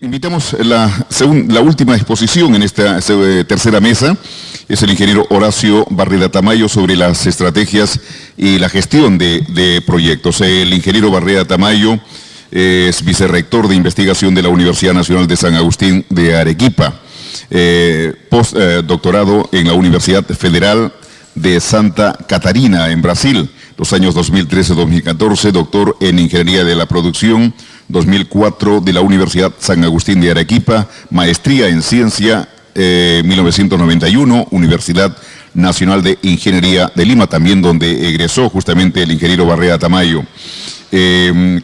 Invitamos la última exposición en esta tercera mesa. Es el ingeniero Horacio Barreda Tamayo sobre las estrategias y la gestión de proyectos. El ingeniero Barreda Tamayo es vicerrector de investigación de la Universidad Nacional de San Agustín de Arequipa, postdoctorado en la Universidad Federal de Santa Catarina, en Brasil, los años 2013-2014, doctor en Ingeniería de la Producción, 2004 de la Universidad San Agustín de Arequipa, maestría en Ciencia, 1991, Universidad Nacional de Ingeniería de Lima, también donde egresó justamente el ingeniero Barreda Tamayo.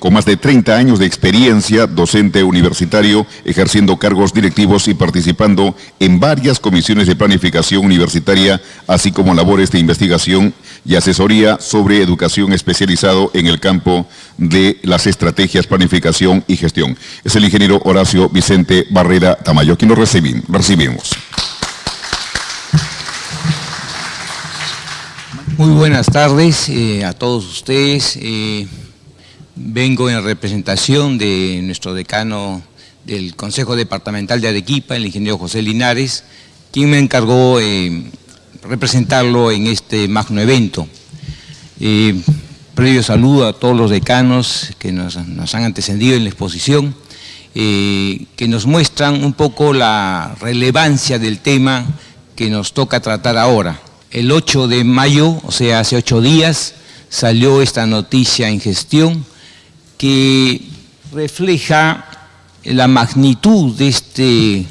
Con más de 30 años de experiencia, docente universitario, ejerciendo cargos directivos y participando en varias comisiones de planificación universitaria, así como labores de investigación y asesoría sobre educación especializado en el campo de las estrategias, planificación y gestión. Es el ingeniero Horacio Vicente Barreda Tamayo, quien lo recibimos. Muy buenas tardes a todos ustedes. Vengo en representación de nuestro decano del Consejo Departamental de Arequipa, el ingeniero José Linares, quien me encargó representarlo en este magno evento. Previo saludo a todos los decanos que nos han antecedido en la exposición, que nos muestran un poco la relevancia del tema que nos toca tratar ahora. El 8 de mayo, o sea, hace 8 días, salió esta noticia en gestión que refleja la magnitud de este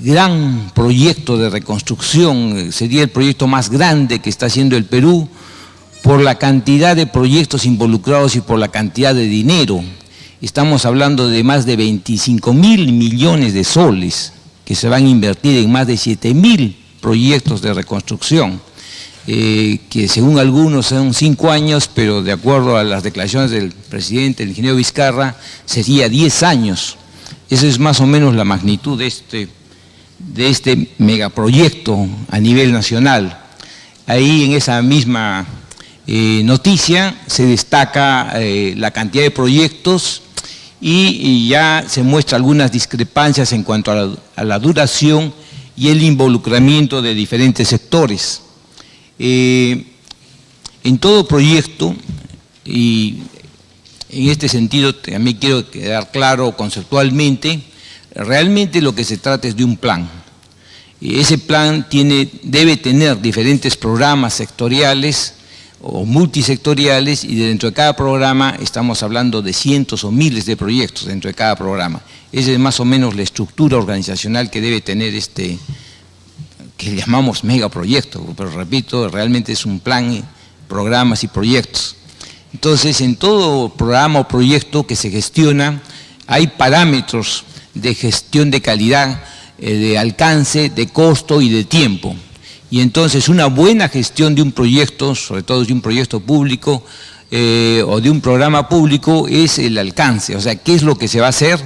gran proyecto de reconstrucción. Sería el proyecto más grande que está haciendo el Perú por la cantidad de proyectos involucrados y por la cantidad de dinero. Estamos hablando de más de 25.000 millones de soles que se van a invertir en más de 7.000 proyectos de reconstrucción. Que según algunos son 5 años, pero de acuerdo a las declaraciones del presidente, el ingeniero Vizcarra, sería 10 años. Esa es más o menos la magnitud de este megaproyecto a nivel nacional. Ahí en esa misma noticia se destaca la cantidad de proyectos y ya se muestra algunas discrepancias en cuanto a la duración y el involucramiento de diferentes sectores. En todo proyecto, y en este sentido también quiero quedar claro conceptualmente, realmente lo que se trata es de un plan. Ese plan debe tener diferentes programas sectoriales o multisectoriales, y dentro de cada programa estamos hablando de cientos o miles de proyectos dentro de cada programa. Esa es más o menos la estructura organizacional que debe tener que llamamos megaproyecto, pero repito, realmente es un plan, programas y proyectos. Entonces, en todo programa o proyecto que se gestiona, hay parámetros de gestión de calidad, de alcance, de costo y de tiempo. Y entonces una buena gestión de un proyecto, sobre todo de un proyecto público o de un programa público, es el alcance, o sea, qué es lo que se va a hacer,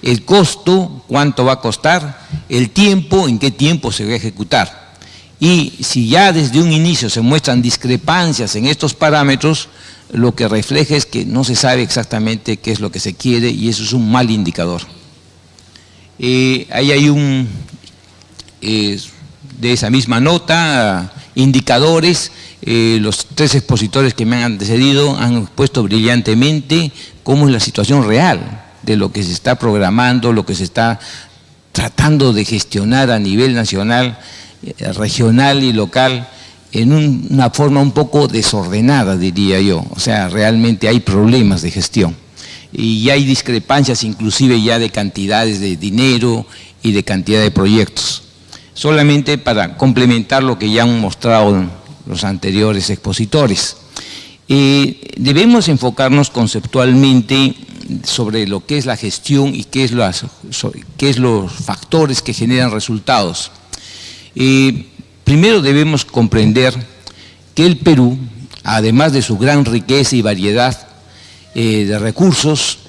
el costo, cuánto va a costar, el tiempo, en qué tiempo se va a ejecutar. Y si ya desde un inicio se muestran discrepancias en estos parámetros, lo que refleja es que no se sabe exactamente qué es lo que se quiere, y eso es un mal indicador. Ahí hay de esa misma nota, indicadores. Los 3 expositores que me han antecedido han expuesto brillantemente cómo es la situación real de lo que se está programando, lo que se está tratando de gestionar a nivel nacional, regional y local, en una forma un poco desordenada, diría yo. O sea, realmente hay problemas de gestión. Y ya hay discrepancias inclusive ya de cantidades de dinero y de cantidad de proyectos. Solamente para complementar lo que ya han mostrado los anteriores expositores. Debemos enfocarnos conceptualmente sobre lo que es la gestión y qué es los factores que generan resultados. Primero debemos comprender que el Perú, además de su gran riqueza y variedad de recursos,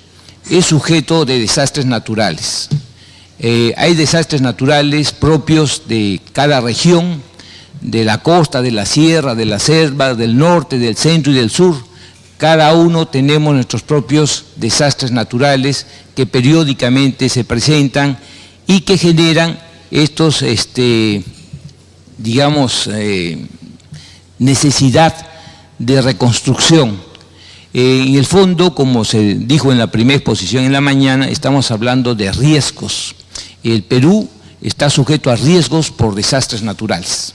es sujeto de desastres naturales. Hay desastres naturales propios de cada región, de la costa, de la sierra, de la selva, del norte, del centro y del sur. Cada uno tenemos nuestros propios desastres naturales que periódicamente se presentan y que generan estos, necesidad de reconstrucción. En el fondo, como se dijo en la primera exposición en la mañana, estamos hablando de riesgos. El Perú está sujeto a riesgos por desastres naturales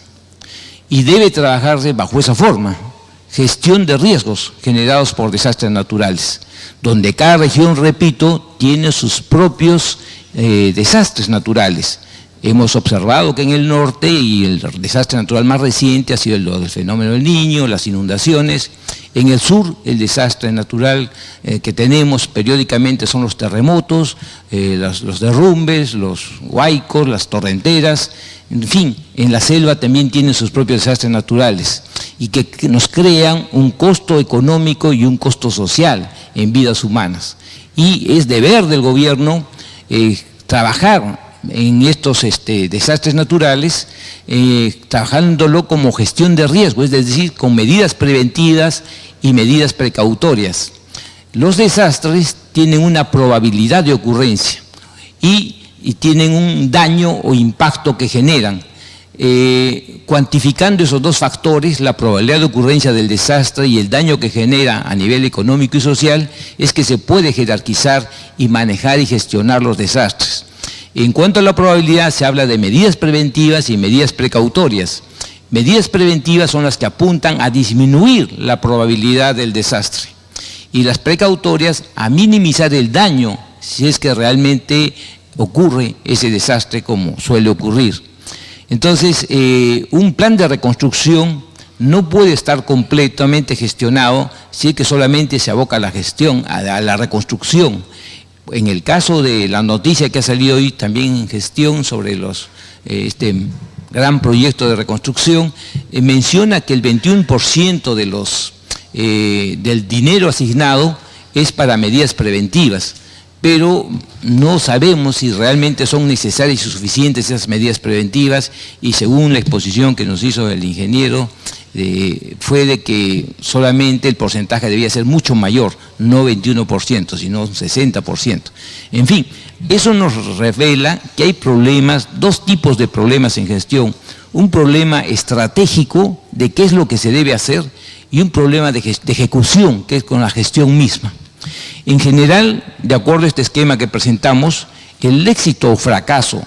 y debe trabajarse bajo esa forma, gestión de riesgos generados por desastres naturales, donde cada región, repito, tiene sus propios desastres naturales. Hemos observado que en el norte, y el desastre natural más reciente ha sido el fenómeno del Niño, las inundaciones. En el sur, el desastre natural que tenemos periódicamente son los terremotos, los derrumbes, los huaicos, las torrenteras. En fin, en la selva también tienen sus propios desastres naturales y que nos crean un costo económico y un costo social en vidas humanas. Y es deber del gobierno trabajar en estos desastres naturales, trabajándolo como gestión de riesgo, es decir, con medidas preventivas y medidas precautorias. Los desastres tienen una probabilidad de ocurrencia y tienen un daño o impacto que generan. Cuantificando esos dos factores, la probabilidad de ocurrencia del desastre y el daño que genera a nivel económico y social, es que se puede jerarquizar y manejar y gestionar los desastres. En cuanto a la probabilidad, se habla de medidas preventivas y medidas precautorias. Medidas preventivas son las que apuntan a disminuir la probabilidad del desastre y las precautorias a minimizar el daño si es que realmente ocurre ese desastre como suele ocurrir. Entonces, un plan de reconstrucción no puede estar completamente gestionado si es que solamente se aboca a la gestión, a la reconstrucción. En el caso de la noticia que ha salido hoy también en gestión sobre este gran proyecto de reconstrucción, menciona que el 21% del dinero asignado es para medidas preventivas, pero no sabemos si realmente son necesarias y suficientes esas medidas preventivas, y según la exposición que nos hizo el ingeniero, fue de que solamente el porcentaje debía ser mucho mayor, no 21%, sino 60%. En fin, eso nos revela que hay problemas, dos tipos de problemas en gestión: un problema estratégico de qué es lo que se debe hacer y un problema de ejecución, que es con la gestión misma. En general, de acuerdo a este esquema que presentamos, el éxito o fracaso,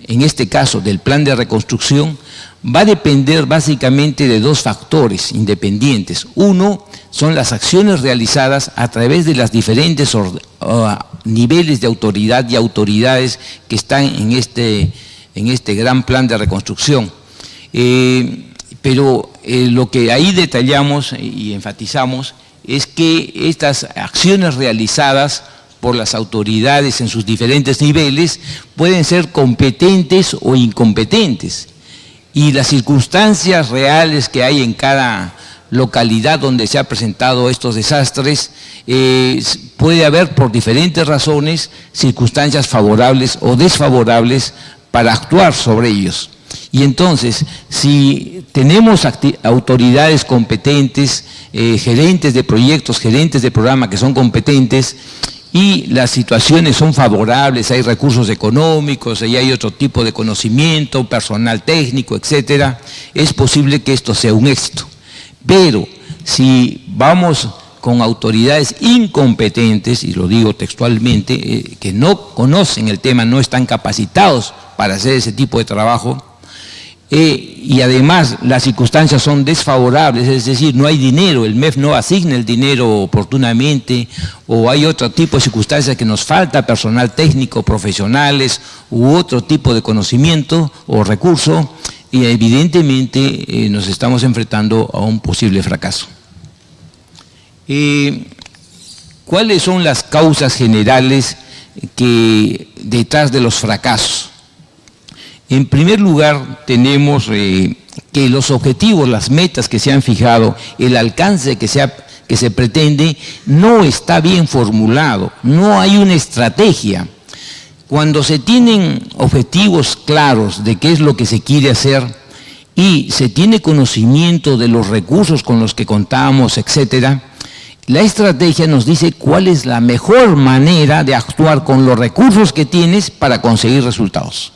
en este caso del plan de reconstrucción, va a depender básicamente de dos factores independientes. Uno son las acciones realizadas a través de las diferentes niveles de autoridad y autoridades que están en este gran plan de reconstrucción. Pero lo que ahí detallamos y enfatizamos es que estas acciones realizadas por las autoridades en sus diferentes niveles pueden ser competentes o incompetentes, y las circunstancias reales que hay en cada localidad donde se han presentado estos desastres, puede haber por diferentes razones circunstancias favorables o desfavorables para actuar sobre ellos. Y entonces, si tenemos autoridades competentes, gerentes de proyectos, gerentes de programa que son competentes, y las situaciones son favorables, hay recursos económicos, y hay otro tipo de conocimiento, personal técnico, etcétera, es posible que esto sea un éxito. Pero si vamos con autoridades incompetentes, y lo digo textualmente, que no conocen el tema, no están capacitados para hacer ese tipo de trabajo, y además las circunstancias son desfavorables, es decir, no hay dinero, el MEF no asigna el dinero oportunamente, o hay otro tipo de circunstancias que nos falta personal técnico, profesionales u otro tipo de conocimiento o recurso, y evidentemente nos estamos enfrentando a un posible fracaso. ¿Cuáles son las causas generales detrás de los fracasos? En primer lugar, tenemos que los objetivos, las metas que se han fijado, el alcance que se pretende, no está bien formulado, no hay una estrategia. Cuando se tienen objetivos claros de qué es lo que se quiere hacer y se tiene conocimiento de los recursos con los que contamos, etcétera, La estrategia nos dice cuál es la mejor manera de actuar con los recursos que tienes para conseguir resultados.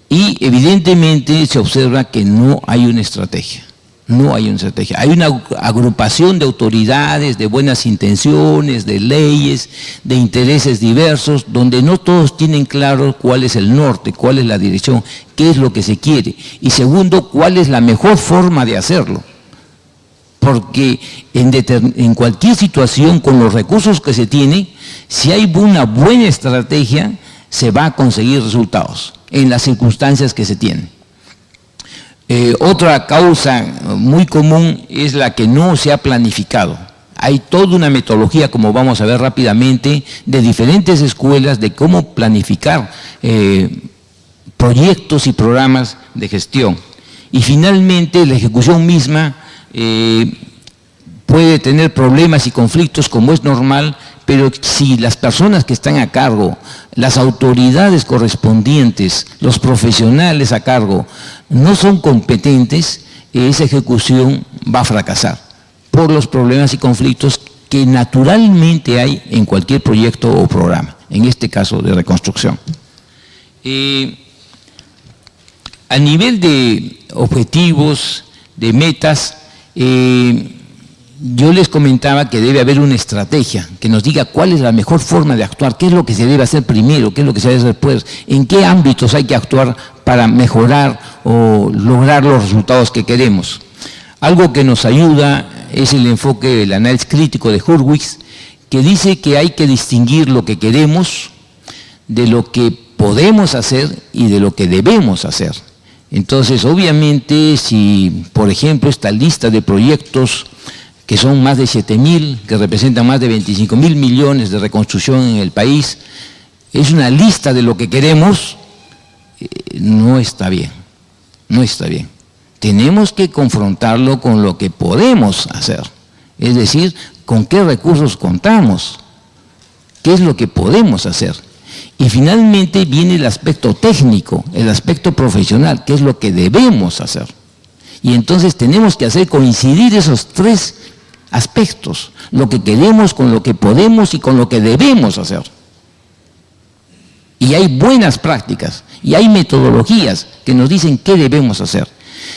Y evidentemente se observa que no hay una estrategia. No hay una estrategia. Hay una agrupación de autoridades, de buenas intenciones, de leyes, de intereses diversos, donde no todos tienen claro cuál es el norte, cuál es la dirección, qué es lo que se quiere. Y segundo, cuál es la mejor forma de hacerlo. Porque en cualquier situación, con los recursos que se tiene, si hay una buena estrategia, se va a conseguir resultados en las circunstancias que se tienen. Otra causa muy común es la que no se ha planificado. Hay toda una metodología, como vamos a ver rápidamente, de diferentes escuelas de cómo planificar proyectos y programas de gestión. Y finalmente la ejecución misma puede tener problemas y conflictos como es normal, pero si las personas que están a cargo, las autoridades correspondientes, los profesionales a cargo, no son competentes, esa ejecución va a fracasar por los problemas y conflictos que naturalmente hay en cualquier proyecto o programa, en este caso de reconstrucción. A nivel de objetivos, de metas, yo les comentaba que debe haber una estrategia que nos diga cuál es la mejor forma de actuar, qué es lo que se debe hacer primero, qué es lo que se debe hacer después, en qué ámbitos hay que actuar para mejorar o lograr los resultados que queremos. Algo que nos ayuda es el enfoque del análisis crítico de Hurwitz, que dice que hay que distinguir lo que queremos de lo que podemos hacer y de lo que debemos hacer. Entonces, obviamente, si, por ejemplo, esta lista de proyectos que son más de 7.000, que representan más de 25.000 millones de reconstrucción en el país, es una lista de lo que queremos, no está bien, no está bien. Tenemos que confrontarlo con lo que podemos hacer, es decir, con qué recursos contamos, qué es lo que podemos hacer. Y finalmente viene el aspecto técnico, el aspecto profesional, qué es lo que debemos hacer. Y entonces tenemos que hacer coincidir esos tres aspectos, lo que queremos con lo que podemos y con lo que debemos hacer. Y hay buenas prácticas y hay metodologías que nos dicen qué debemos hacer.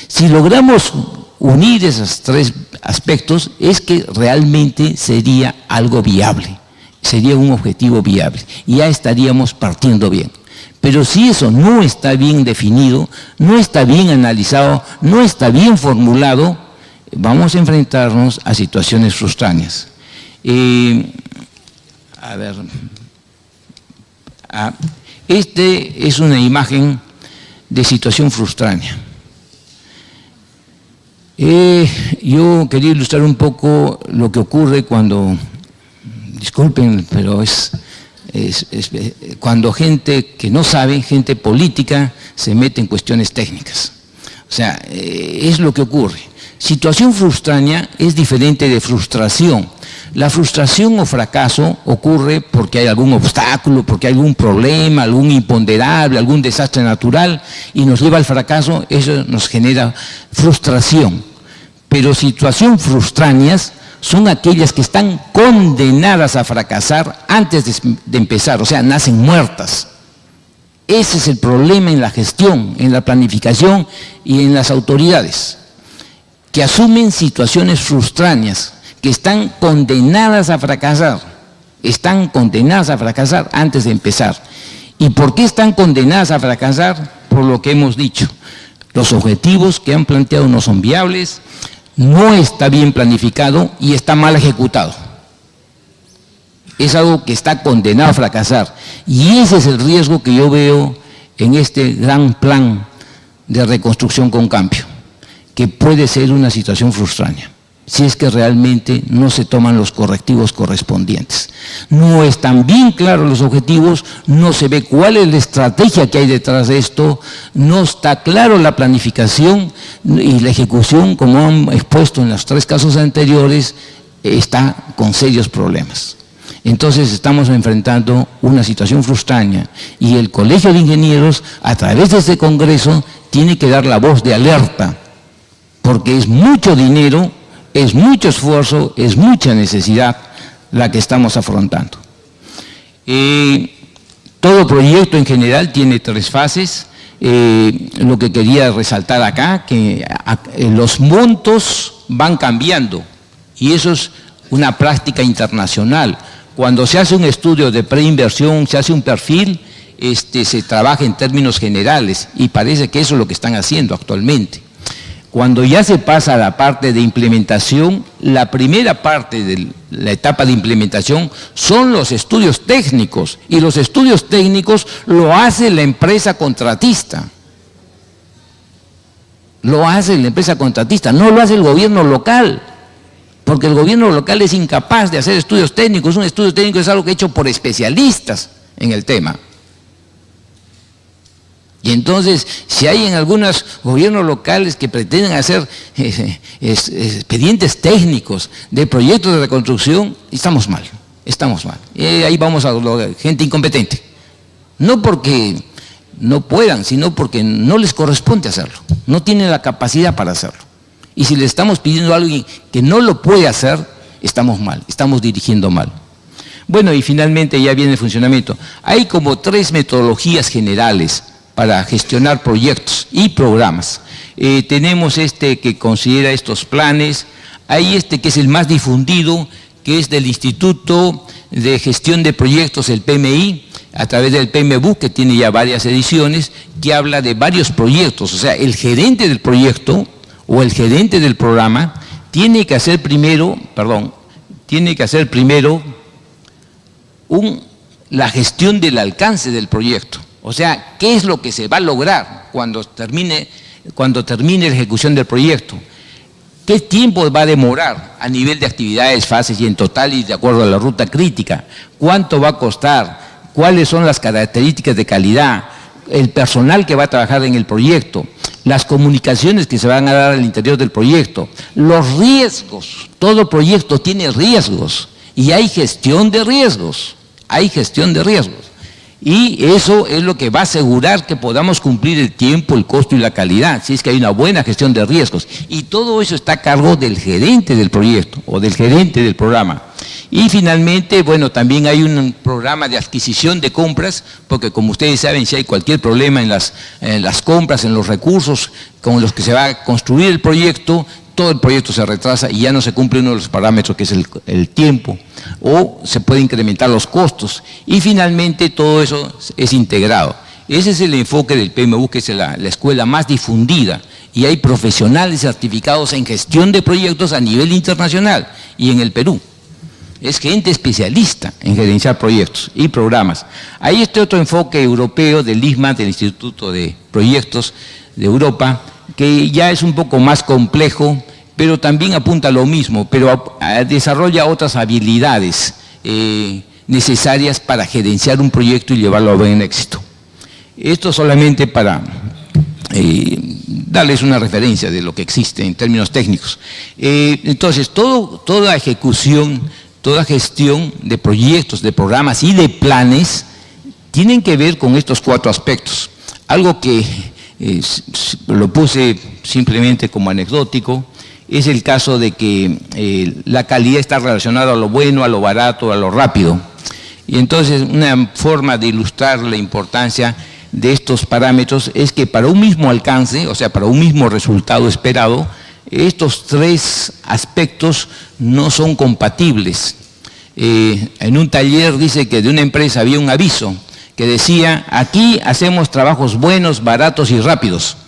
Si logramos unir esos tres aspectos, es que realmente sería algo viable, sería un objetivo viable y ya estaríamos partiendo bien. Pero si eso no está bien definido, no está bien analizado, no está bien formulado, vamos a enfrentarnos a situaciones frustrantes. Este es una imagen de situación frustránea. Yo quería ilustrar un poco lo que ocurre cuando, disculpen, pero es cuando gente que no sabe, gente política, se mete en cuestiones técnicas. O sea, es lo que ocurre. Situación frustránea es diferente de frustración. La frustración o fracaso ocurre porque hay algún obstáculo, porque hay algún problema, algún imponderable, algún desastre natural y nos lleva al fracaso, eso nos genera frustración. Pero situaciones frustráneas son aquellas que están condenadas a fracasar antes de empezar, o sea, nacen muertas. Ese es el problema en la gestión, en la planificación y en las autoridades, que asumen situaciones frustráneas, que están condenadas a fracasar antes de empezar. ¿Y por qué están condenadas a fracasar? Por lo que hemos dicho. Los objetivos que han planteado no son viables, no está bien planificado y está mal ejecutado. Es algo que está condenado a fracasar. Y ese es el riesgo que yo veo en este gran plan de reconstrucción con cambio, que puede ser una situación frustrante, si es que realmente no se toman los correctivos correspondientes. No están bien claros los objetivos, no se ve cuál es la estrategia que hay detrás de esto, no está claro la planificación y la ejecución, como han expuesto en los tres casos anteriores, está con serios problemas. Entonces estamos enfrentando una situación frustrante y el Colegio de Ingenieros, a través de este Congreso, tiene que dar la voz de alerta, porque es mucho dinero es mucho esfuerzo, es mucha necesidad la que estamos afrontando. Todo proyecto en general tiene 3 fases. Lo que quería resaltar acá, que los montos van cambiando y eso es una práctica internacional. Cuando se hace un estudio de preinversión, se hace un perfil, se trabaja en términos generales y parece que eso es lo que están haciendo actualmente. Cuando ya se pasa a la parte de implementación, la primera parte de la etapa de implementación son los estudios técnicos y los estudios técnicos lo hace la empresa contratista. Lo hace la empresa contratista, no lo hace el gobierno local, porque el gobierno local es incapaz de hacer estudios técnicos. Un estudio técnico es algo que es hecho por especialistas en el tema. Y entonces, si hay en algunos gobiernos locales que pretenden hacer expedientes técnicos de proyectos de reconstrucción, estamos mal, estamos mal. Ahí vamos a gente incompetente. No porque no puedan, sino porque no les corresponde hacerlo, no tienen la capacidad para hacerlo. Y si le estamos pidiendo a alguien que no lo puede hacer, estamos mal, estamos dirigiendo mal. Bueno, y finalmente ya viene el funcionamiento. Hay como 3 metodologías generales para gestionar proyectos y programas. Tenemos que considera estos planes, hay que es el más difundido, que es del Instituto de Gestión de Proyectos, el PMI, a través del PMBOK, que tiene ya varias ediciones, que habla de varios proyectos. O sea, el gerente del proyecto o el gerente del programa tiene que hacer primero, la gestión del alcance del proyecto. O sea, ¿qué es lo que se va a lograr cuando termine la ejecución del proyecto? ¿Qué tiempo va a demorar a nivel de actividades, fases y en total y de acuerdo a la ruta crítica? ¿Cuánto va a costar? ¿Cuáles son las características de calidad? El personal que va a trabajar en el proyecto, las comunicaciones que se van a dar al interior del proyecto, los riesgos. Todo proyecto tiene riesgos y hay gestión de riesgos, Y eso es lo que va a asegurar que podamos cumplir el tiempo, el costo y la calidad, si es que hay una buena gestión de riesgos. Y todo eso está a cargo del gerente del proyecto o del gerente del programa. Y finalmente, bueno, también hay un programa de adquisición de compras, porque como ustedes saben, si hay cualquier problema en las compras, en los recursos con los que se va a construir el proyecto, todo el proyecto se retrasa y ya no se cumple uno de los parámetros que es el tiempo, o se puede incrementar los costos, y finalmente todo eso es integrado. Ese es el enfoque del PMU, que es la escuela más difundida, y hay profesionales certificados en gestión de proyectos a nivel internacional y en el Perú. Es gente especialista en gerenciar proyectos y programas. Hay otro enfoque europeo del ISMA, del Instituto de Proyectos de Europa, que ya es un poco más complejo, pero también apunta a lo mismo, pero desarrolla otras habilidades necesarias para gerenciar un proyecto y llevarlo a buen éxito. Esto solamente para darles una referencia de lo que existe en términos técnicos. Entonces, toda ejecución, toda gestión de proyectos, de programas y de planes tienen que ver con estos 4 aspectos. Algo que lo puse simplemente como anecdótico, es el caso de que la calidad está relacionada a lo bueno, a lo barato, a lo rápido. Y entonces una forma de ilustrar la importancia de estos parámetros es que para un mismo alcance, o sea, para un mismo resultado esperado, estos 3 aspectos no son compatibles. En un taller dice que de una empresa había un aviso que decía: aquí hacemos trabajos buenos, baratos y rápidos,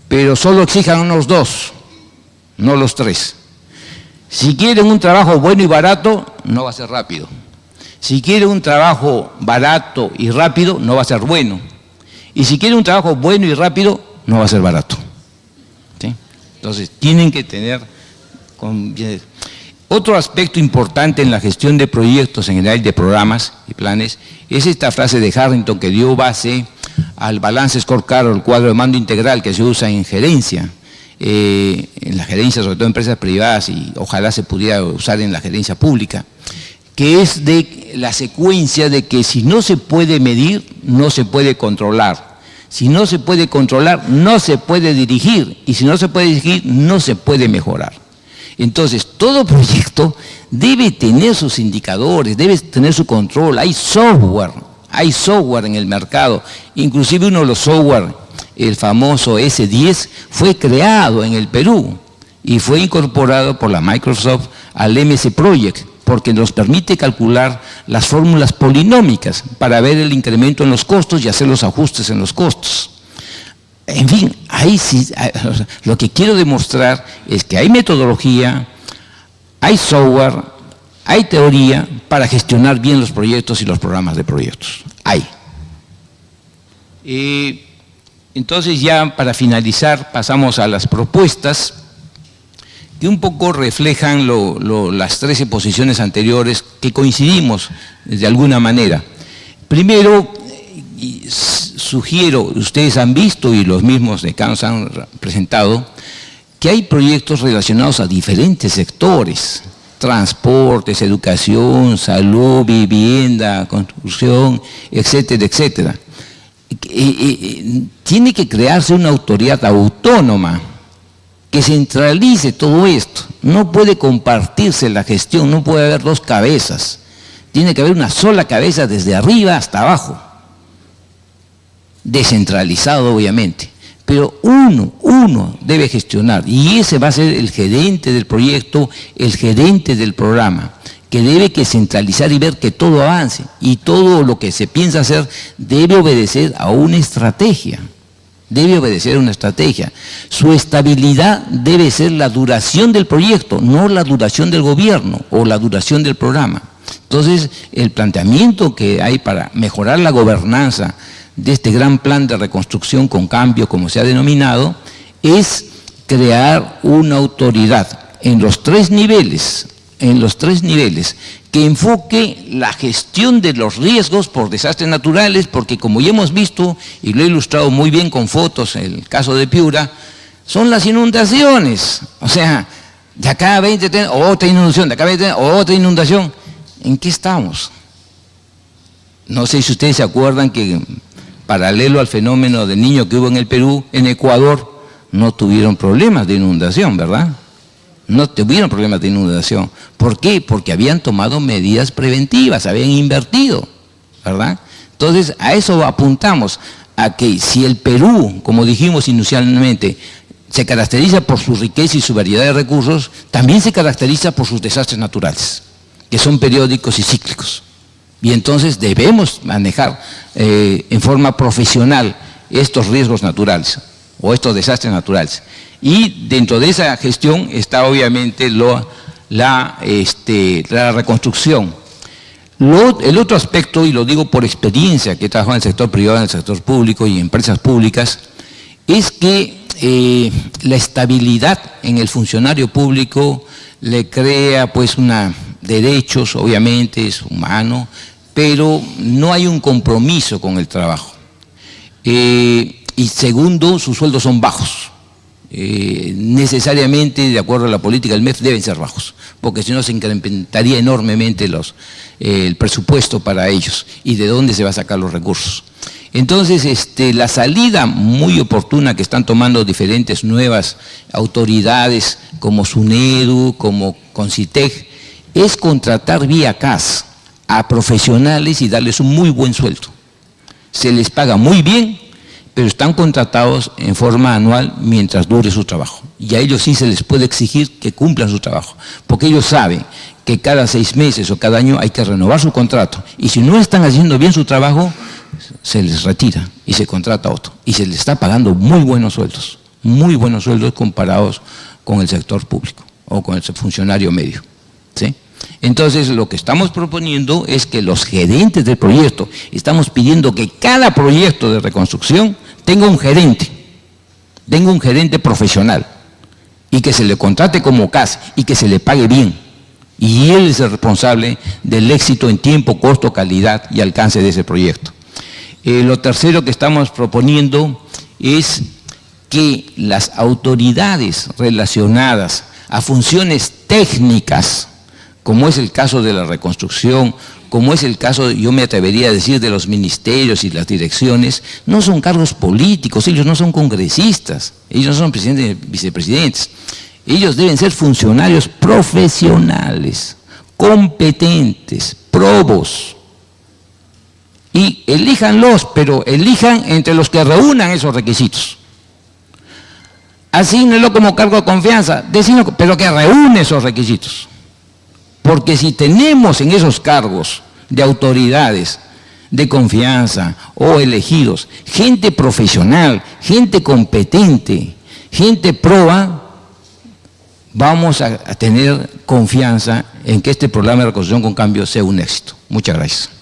pero solo exijan unos 2, no los 3. Si quieren un trabajo bueno y barato, no va a ser rápido. Si quieren un trabajo barato y rápido, no va a ser bueno. Y si quieren un trabajo bueno y rápido, no va a ser barato. ¿Sí? Entonces, tienen que tener... Otro aspecto importante en la gestión de proyectos en general, de programas y planes, es esta frase de Harrington que dio base al balance scorecard, o el cuadro de mando integral que se usa en gerencia, en la gerencia, sobre todo en empresas privadas, y ojalá se pudiera usar en la gerencia pública, que es de la secuencia de que si no se puede medir, no se puede controlar. Si no se puede controlar, no se puede dirigir, y si no se puede dirigir, no se puede mejorar. Entonces, todo proyecto debe tener sus indicadores, debe tener su control. Hay software en el mercado. Inclusive uno de los software, el famoso S10, fue creado en el Perú y fue incorporado por la Microsoft al MS Project, porque nos permite calcular las fórmulas polinómicas para ver el incremento en los costos y hacer los ajustes en los costos. En fin, ahí sí, lo que quiero demostrar es que hay metodología, hay software, hay teoría para gestionar bien los proyectos y los programas de proyectos. Hay. Entonces ya para finalizar pasamos a las propuestas que un poco reflejan las 13 posiciones anteriores que coincidimos de alguna manera. Primero, sugiero, ustedes han visto y los mismos decanos han presentado, que hay proyectos relacionados a diferentes sectores, transportes, educación, salud, vivienda, construcción, etcétera, etcétera. Tiene que crearse una autoridad autónoma que centralice todo esto. No puede compartirse la gestión, no puede haber dos cabezas. Tiene que haber una sola cabeza desde arriba hasta abajo. Descentralizado, obviamente. Pero uno debe gestionar, y ese va a ser el gerente del proyecto, el gerente del programa, que debe que centralizar y ver que todo avance, y todo lo que se piensa hacer debe obedecer a una estrategia. Debe obedecer a una estrategia. Su estabilidad debe ser la duración del proyecto, no la duración del gobierno o la duración del programa. Entonces, el planteamiento que hay para mejorar la gobernanza de este gran plan de reconstrucción con cambio, como se ha denominado, es crear una autoridad en los tres niveles, que enfoque la gestión de los riesgos por desastres naturales, porque como ya hemos visto, y lo he ilustrado muy bien con fotos, el caso de Piura, son las inundaciones. O sea, de acá a 20 años, otra inundación, de acá a 20 años, otra inundación. ¿En qué estamos? No sé si ustedes se acuerdan que, paralelo al fenómeno del Niño que hubo en el Perú, en Ecuador, no tuvieron problemas de inundación, ¿verdad? No tuvieron problemas de inundación. ¿Por qué? Porque habían tomado medidas preventivas, habían invertido, ¿verdad? Entonces, a eso apuntamos, a que si el Perú, como dijimos inicialmente, se caracteriza por su riqueza y su variedad de recursos, también se caracteriza por sus desastres naturales, que son periódicos y cíclicos. Y entonces debemos manejar en forma profesional estos riesgos naturales o estos desastres naturales. Y dentro de esa gestión está obviamente la reconstrucción. El otro aspecto, y lo digo por experiencia, que he trabajado en el sector privado, en el sector público y en empresas públicas, es que la estabilidad en el funcionario público le crea pues derechos, obviamente es humano, pero no hay un compromiso con el trabajo. Y segundo, sus sueldos son bajos. Necesariamente, de acuerdo a la política del MEF, deben ser bajos, porque si no se incrementaría enormemente el presupuesto para ellos, y de dónde se va a sacar los recursos. Entonces, la salida muy oportuna que están tomando diferentes nuevas autoridades, como SUNEDU, como CONCITEC, es contratar vía CAS a profesionales y darles un muy buen sueldo. Se les paga muy bien, pero están contratados en forma anual mientras dure su trabajo. Y a ellos sí se les puede exigir que cumplan su trabajo, porque ellos saben que cada 6 meses o cada año hay que renovar su contrato. Y si no están haciendo bien su trabajo, se les retira y se contrata otro. Y se les está pagando muy buenos sueldos comparados con el sector público o con el funcionario medio, ¿sí? Entonces, lo que estamos proponiendo es que los gerentes del proyecto, estamos pidiendo que cada proyecto de reconstrucción tenga un gerente profesional, y que se le contrate como CAS y que se le pague bien. Y él es el responsable del éxito en tiempo, costo, calidad y alcance de ese proyecto. Lo tercero que estamos proponiendo es que las autoridades relacionadas a funciones técnicas, como es el caso de la reconstrucción, como es el caso, yo me atrevería a decir, de los ministerios y las direcciones, no son cargos políticos, ellos no son congresistas, ellos no son presidentes y vicepresidentes. Ellos deben ser funcionarios profesionales, competentes, probos. Y elíjanlos, pero elijan entre los que reúnan esos requisitos. Asígnelo como cargo de confianza, pero que reúne esos requisitos. Porque si tenemos en esos cargos de autoridades de confianza o elegidos gente profesional, gente competente, gente proba, vamos a tener confianza en que este programa de reconstrucción con cambio sea un éxito. Muchas gracias.